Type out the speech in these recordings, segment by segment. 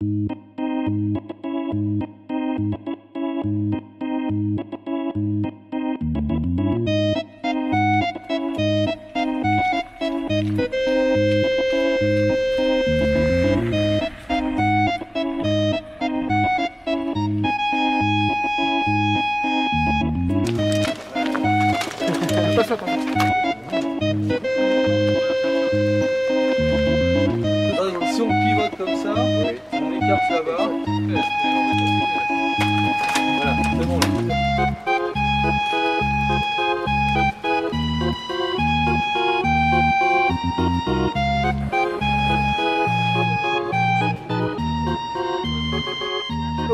Si on pivote comme ça, on écarte là-bas. Voilà, c'est bon là.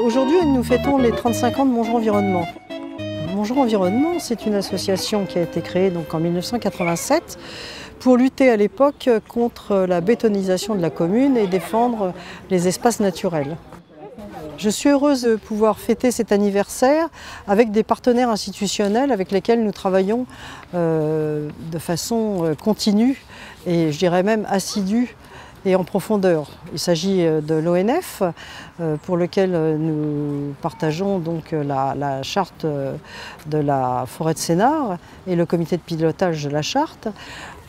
Aujourd'hui, nous fêtons les 35 ans de Montgeron Environnement. Montgeron Environnement, c'est une association qui a été créée donc en 1987 pour lutter à l'époque contre la bétonisation de la commune et défendre les espaces naturels. Je suis heureuse de pouvoir fêter cet anniversaire avec des partenaires institutionnels avec lesquels nous travaillons de façon continue et je dirais même assidue et en profondeur. Il s'agit de l'ONF pour lequel nous partageons donc la charte de la forêt de Sénart et le comité de pilotage de la charte.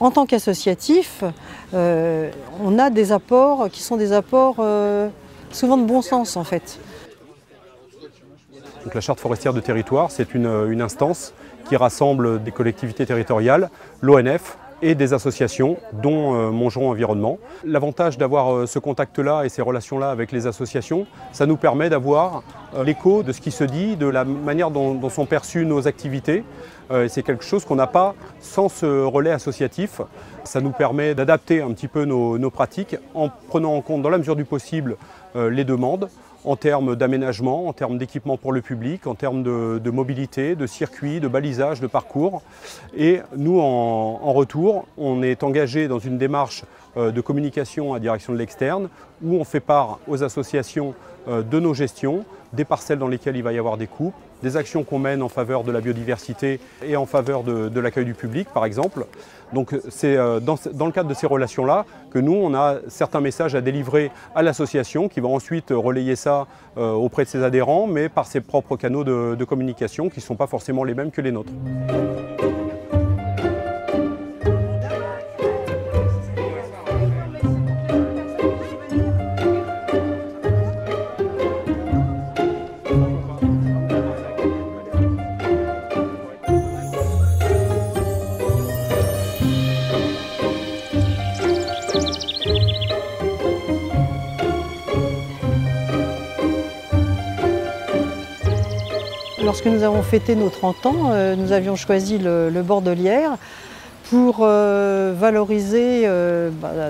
En tant qu'associatif, on a des apports qui sont des apports souvent de bon sens en fait. Donc la charte forestière de territoire, c'est une instance qui rassemble des collectivités territoriales, l'ONF, et des associations, dont Montgeron Environnement. L'avantage d'avoir ce contact-là et ces relations-là avec les associations, ça nous permet d'avoir l'écho de ce qui se dit, de la manière dont sont perçues nos activités. C'est quelque chose qu'on n'a pas sans ce relais associatif. Ça nous permet d'adapter un petit peu nos pratiques en prenant en compte, dans la mesure du possible, les demandes, en termes d'aménagement, en termes d'équipement pour le public, en termes de mobilité, de circuits, de balisage, de parcours. Et nous, en retour, on est engagé dans une démarche de communication à direction de l'externe, où on fait part aux associations de nos gestions, des parcelles dans lesquelles il va y avoir des coupes, des actions qu'on mène en faveur de la biodiversité et en faveur de l'accueil du public, par exemple. Donc c'est dans le cadre de ces relations-là que nous, on a certains messages à délivrer à l'association qui va ensuite relayer ça auprès de ses adhérents, mais par ses propres canaux de communication qui ne sont pas forcément les mêmes que les nôtres. Lorsque nous avons fêté nos 30 ans, nous avions choisi le bord de l'Yerre pour valoriser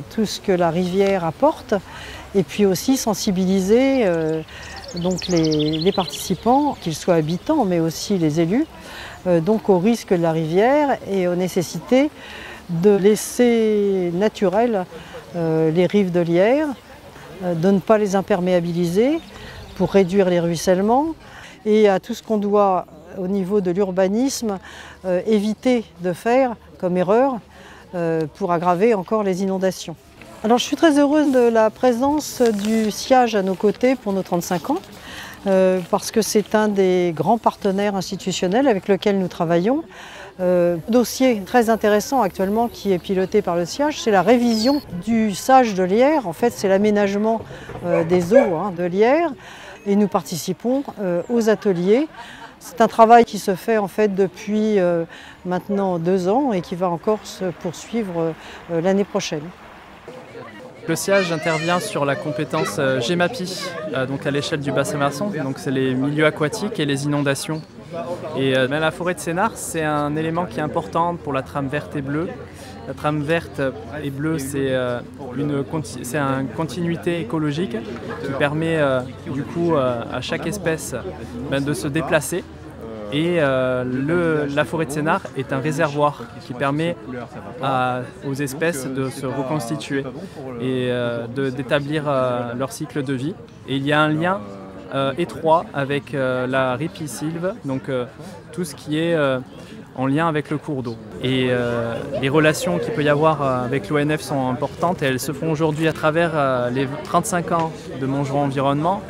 tout ce que la rivière apporte et puis aussi sensibiliser donc les participants, qu'ils soient habitants mais aussi les élus, donc aux risques de la rivière et aux nécessités de laisser naturelles les rives de l'Yerre, de ne pas les imperméabiliser pour réduire les ruissellements, et à tout ce qu'on doit, au niveau de l'urbanisme, éviter de faire comme erreur pour aggraver encore les inondations. Alors je suis très heureuse de la présence du SIAGE à nos côtés pour nos 35 ans, parce que c'est un des grands partenaires institutionnels avec lequel nous travaillons. Dossier très intéressant actuellement qui est piloté par le SIAGE, c'est la révision du SAGE de l'Yerre. En fait, c'est l'aménagement des eaux de l'Yerre. Et nous participons aux ateliers. C'est un travail qui se fait en fait depuis maintenant 2 ans et qui va encore se poursuivre l'année prochaine. Le SIAGE intervient sur la compétence GEMAPI, donc à l'échelle du bassin versant, donc c'est les milieux aquatiques et les inondations. Et la forêt de Sénart, c'est un élément qui est important pour la trame verte et bleue. La trame verte et bleue, c'est une continuité écologique qui permet du coup à chaque espèce de se déplacer. Et la forêt de Sénart est un réservoir qui permet aux espèces de se reconstituer et d'établir leur cycle de vie. Et il y a un lien étroit avec la ripisylve, donc tout ce qui est en lien avec le cours d'eau. Et les relations qu'il peut y avoir avec l'ONF sont importantes et elles se font aujourd'hui à travers les 35 ans de Montgeron Environnement.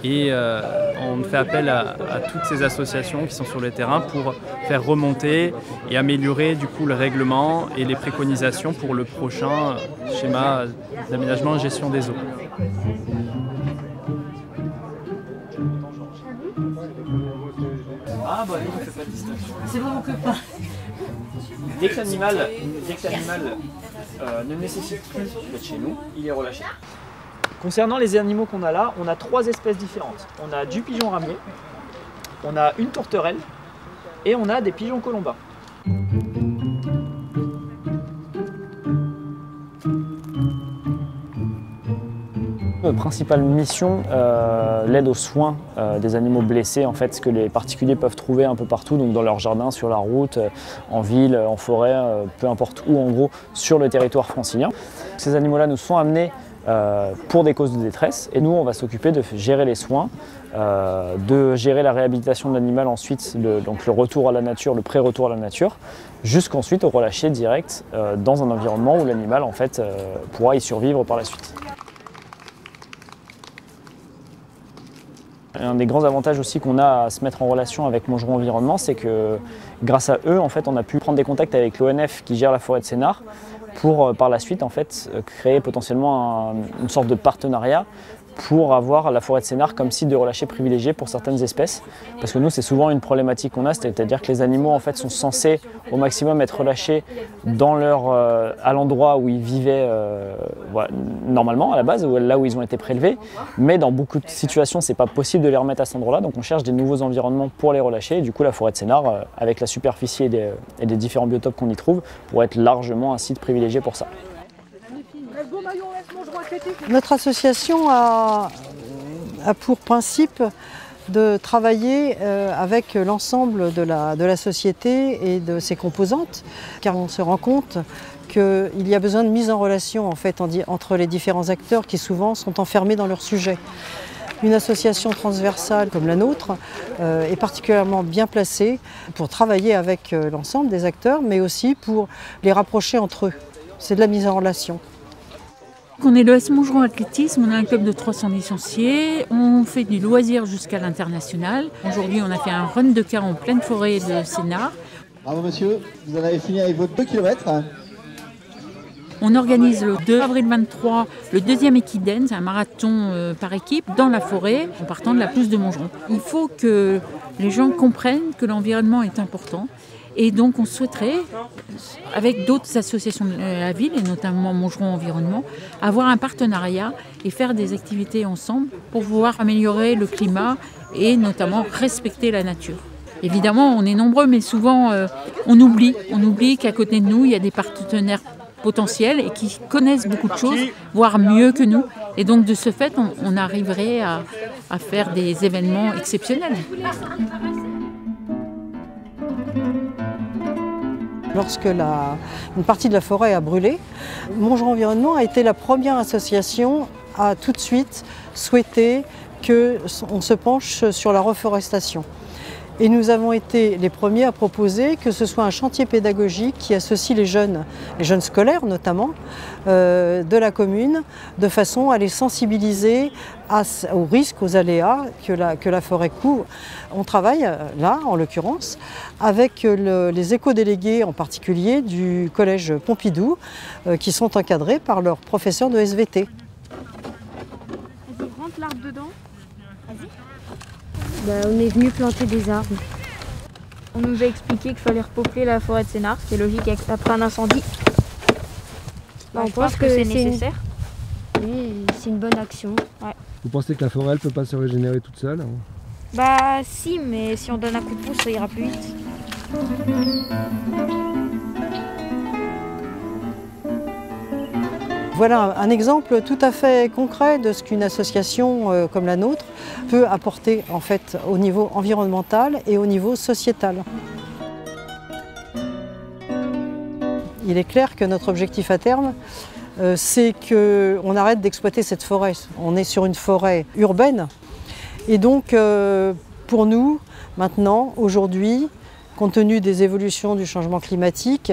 Et on fait appel à toutes ces associations qui sont sur le terrain pour faire remonter et améliorer du coup le règlement et les préconisations pour le prochain schéma d'aménagement et gestion des eaux. Ah bah non, on fait pas de distinction. C'est bon, mon copain. Dès que l'animal ne nécessite plus d'être chez nous, il est relâché. Concernant les animaux qu'on a là, on a 3 espèces différentes. On a du pigeon ramier, on a une tourterelle et on a des pigeons colombins. Notre principale mission, l'aide aux soins des animaux blessés, en fait, ce que les particuliers peuvent trouver un peu partout, donc dans leur jardin, sur la route, en ville, en forêt, peu importe où, en gros, sur le territoire francilien. Ces animaux-là nous sont amenés pour des causes de détresse et nous on va s'occuper de gérer les soins, de gérer la réhabilitation de l'animal ensuite, donc le retour à la nature, le pré-retour à la nature, jusqu'ensuite au relâcher direct dans un environnement où l'animal en fait pourra y survivre par la suite. Un des grands avantages aussi qu'on a à se mettre en relation avec Montgeron Environnement, c'est que grâce à eux, en fait, on a pu prendre des contacts avec l'ONF qui gère la forêt de Sénart pour par la suite en fait, créer potentiellement une sorte de partenariat pour avoir la forêt de Sénart comme site de relâcher privilégié pour certaines espèces. Parce que nous, c'est souvent une problématique qu'on a, c'est-à-dire que les animaux en fait, sont censés au maximum être relâchés dans à l'endroit où ils vivaient voilà, normalement à la base, là où ils ont été prélevés. Mais dans beaucoup de situations, c'est pas possible de les remettre à cet endroit-là, donc on cherche des nouveaux environnements pour les relâcher. Et du coup, la forêt de Sénart, avec la superficie et des différents biotopes qu'on y trouve, pourrait être largement un site privilégié pour ça. Notre association a pour principe de travailler avec l'ensemble de la société et de ses composantes, car on se rend compte qu'il y a besoin de mise en relation en fait, entre les différents acteurs qui souvent sont enfermés dans leur sujet. Une association transversale comme la nôtre est particulièrement bien placée pour travailler avec l'ensemble des acteurs, mais aussi pour les rapprocher entre eux. C'est de la mise en relation. On est le S Montgeron Athlétisme, on a un club de 300 licenciés, on fait du loisir jusqu'à l'international. Aujourd'hui, on a fait un run de car en pleine forêt de Sénart. Bravo monsieur, vous en avez fini avec vos 2 km. On organise le 2 avril 23 le deuxième Equiden, c'est un marathon par équipe dans la forêt en partant de la pelouse de Montgeron. Il faut que les gens comprennent que l'environnement est important. Et donc on souhaiterait, avec d'autres associations de la ville, et notamment Montgeron Environnement, avoir un partenariat et faire des activités ensemble pour pouvoir améliorer le climat et notamment respecter la nature. Évidemment, on est nombreux, mais souvent on oublie qu'à côté de nous, il y a des partenaires potentiels et qui connaissent beaucoup de choses, voire mieux que nous. Et donc de ce fait, on arriverait à faire des événements exceptionnels. Lorsque une partie de la forêt a brûlé, Montgeron Environnement a été la première association à tout de suite souhaiter qu'on se penche sur la reforestation. Et nous avons été les premiers à proposer que ce soit un chantier pédagogique qui associe les jeunes scolaires notamment, de la commune, de façon à les sensibiliser aux risques, aux aléas que la forêt couvre. On travaille là, en l'occurrence, avec les éco-délégués en particulier du collège Pompidou, qui sont encadrés par leurs professeurs de SVT. Vas-y, rentre l'arbre dedans. Vas-y. On est venu planter des arbres. On nous a expliqué qu'il fallait repeupler la forêt de Sénart, c'est logique après un incendie. On pense que c'est nécessaire. Oui, c'est une bonne action. Ouais. Vous pensez que la forêt ne peut pas se régénérer toute seule? Bah si, mais si on donne un coup de pouce, ça ira plus vite. Voilà un exemple tout à fait concret de ce qu'une association comme la nôtre peut apporter en fait, au niveau environnemental et au niveau sociétal. Il est clair que notre objectif à terme, c'est qu'on arrête d'exploiter cette forêt. On est sur une forêt urbaine et donc pour nous, maintenant, aujourd'hui, Compte tenu des évolutions du changement climatique,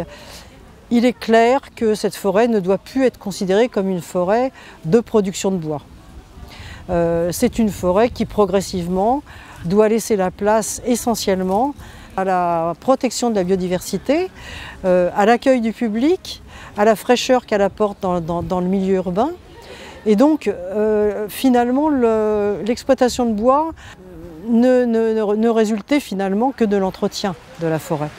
il est clair que cette forêt ne doit plus être considérée comme une forêt de production de bois. C'est une forêt qui progressivement doit laisser la place essentiellement à la protection de la biodiversité, à l'accueil du public, à la fraîcheur qu'elle apporte dans le milieu urbain. Et donc finalement l'exploitation de bois ne résultait finalement que de l'entretien de la forêt.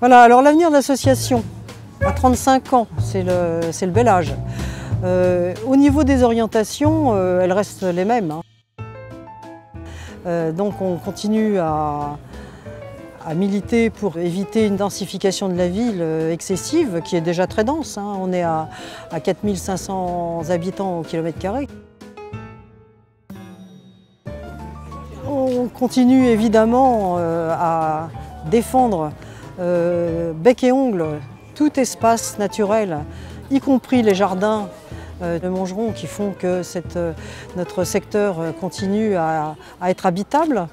Voilà, alors l'avenir de l'association, à 35 ans, c'est le bel âge. Au niveau des orientations, elles restent les mêmes. Donc on continue à militer pour éviter une densification de la ville excessive, qui est déjà très dense. On est à 4500 habitants au kilomètre carré. On continue évidemment à défendre bec et ongle tout espace naturel, y compris les jardins de Montgeron qui font que notre secteur continue à être habitable.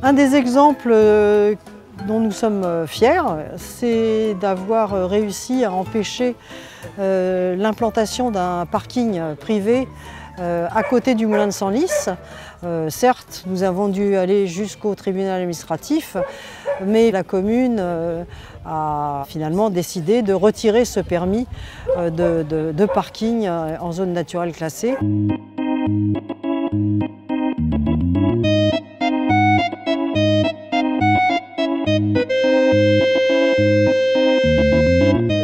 Un des exemples dont nous sommes fiers, c'est d'avoir réussi à empêcher l'implantation d'un parking privé à côté du moulin de Senlis. Certes, nous avons dû aller jusqu'au tribunal administratif, mais la commune a finalement décidé de retirer ce permis de parking en zone naturelle classée.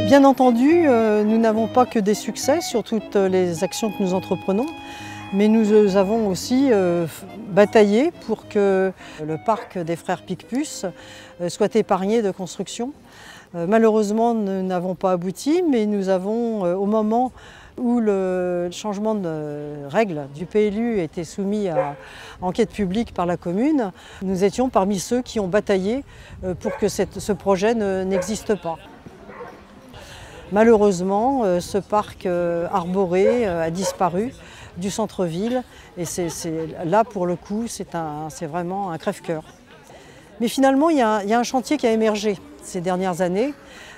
Bien entendu, nous n'avons pas que des succès sur toutes les actions que nous entreprenons, mais nous avons aussi bataillé pour que le parc des frères Picpus soit épargné de construction. Malheureusement, nous n'avons pas abouti, mais nous avons, au moment où le changement de règles du PLU était soumis à enquête publique par la commune, nous étions parmi ceux qui ont bataillé pour que ce projet n'existe pas. Malheureusement, ce parc arboré a disparu du centre-ville et là, pour le coup, c'est vraiment un crève-cœur. Mais finalement, il y a un chantier qui a émergé ces dernières années,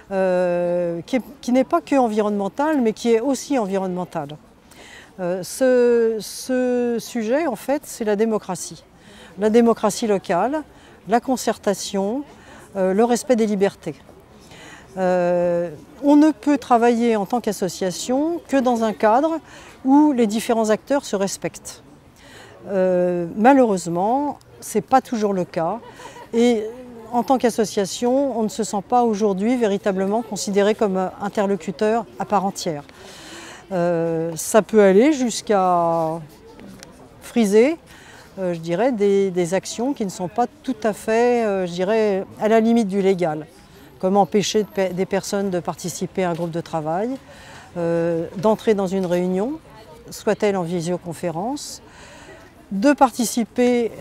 qui n'est pas que environnemental, mais qui est aussi environnemental. Ce sujet, en fait, c'est la démocratie. La démocratie locale, la concertation, le respect des libertés. On ne peut travailler en tant qu'association que dans un cadre où les différents acteurs se respectent. Malheureusement, ce n'est pas toujours le cas et en tant qu'association, on ne se sent pas aujourd'hui véritablement considéré comme interlocuteur à part entière. Ça peut aller jusqu'à friser, je dirais, des actions qui ne sont pas tout à fait, je dirais, à la limite du légal. Comme empêcher des personnes de participer à un groupe de travail, d'entrer dans une réunion, soit-elle en visioconférence, de participer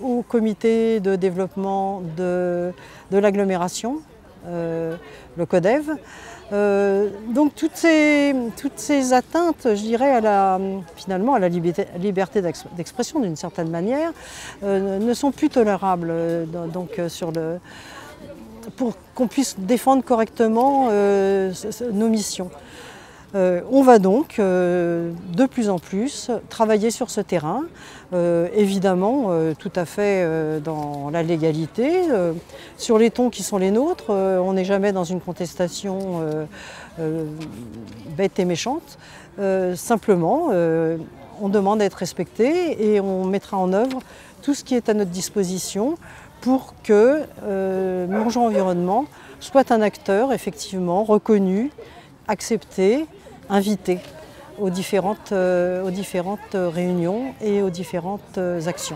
au comité de développement de l'agglomération, le CODEV. Donc toutes ces atteintes, je dirais, finalement à la liberté d'expression d'une certaine manière, ne sont plus tolérables donc, pour qu'on puisse défendre correctement nos missions. On va donc de plus en plus travailler sur ce terrain, évidemment tout à fait dans la légalité. Sur les tons qui sont les nôtres, on n'est jamais dans une contestation bête et méchante. Simplement, on demande à être respecté et on mettra en œuvre tout ce qui est à notre disposition pour que Montgeron Environnement soit un acteur effectivement reconnu, accepté, invité aux différentes réunions et aux différentes actions.